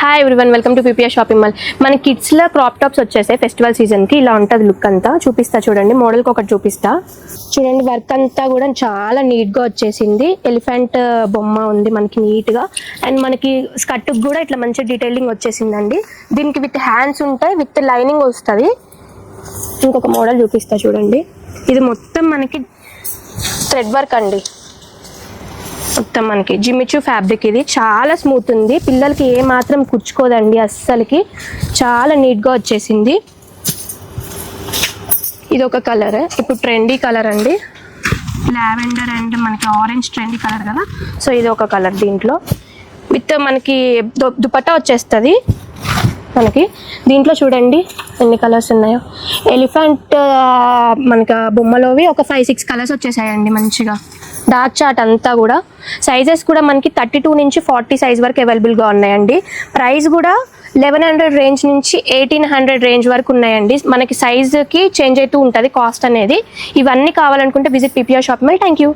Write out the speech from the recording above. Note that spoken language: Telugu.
Hi everyone, welcome to PPR shopping mall. మన కిడ్స్లో క్రాప్ టాప్స్ వచ్చేసాయి ఫెస్టివల్ సీజన్కి. ఇలా ఉంటుంది లుక్ అంతా. చూపిస్తా చూడండి, మోడల్కి ఒకటి చూపిస్తా చూడండి. వర్క్ అంతా కూడా చాలా నీట్గా వచ్చేసింది. ఎలిఫెంట్ బొమ్మ ఉంది మనకి నీట్గా. అండ్ మనకి స్కర్ట్కి కూడా ఇట్లా మంచి డీటెయిలింగ్ వచ్చేసిందండి. దీనికి విత్ హ్యాండ్స్ ఉంటాయి, విత్ లైనింగ్ వస్తుంది. ఇంకొక మోడల్ చూపిస్తా చూడండి. ఇది మొత్తం మనకి థ్రెడ్ వర్క్ అండి. మొత్తం మనకి జిమిచూ ఫ్యాబ్రిక్. ఇది చాలా స్మూత్ ఉంది, పిల్లలకి ఏ మాత్రం కుచ్చుకోదండి అస్సలకి. చాలా నీట్గా వచ్చేసింది. ఇది ఒక కలర్, ఇప్పుడు ట్రెండీ కలర్ అండి. లావెండర్ అండ్ మనకి ఆరెంజ్ ట్రెండీ కలర్ కదా. సో ఇది ఒక కలర్. దీంట్లో విత్ మనకి దుపట్టా వచ్చేస్తుంది మనకి. దీంట్లో చూడండి ఎన్ని కలర్స్ ఉన్నాయో. ఎలిఫెంట్ మనకి బొమ్మలోవి ఒక 5-6 కలర్స్ వచ్చేసాయండి మంచిగా. డార్క్ చార్ట్ అంతా కూడా. సైజెస్ కూడా మనకి 32 నుంచి 40 సైజ్ వరకు అవైలబుల్గా ఉన్నాయండి. ప్రైస్ కూడా 1100 రేంజ్ నుంచి 1800 రేంజ్ వరకు ఉన్నాయండి. మనకి సైజుకి చేంజ్ అవుతూ ఉంటుంది కాస్ట్ అనేది. ఇవన్నీ కావాలనుకుంటే visit PPR shopping mall. Thank you.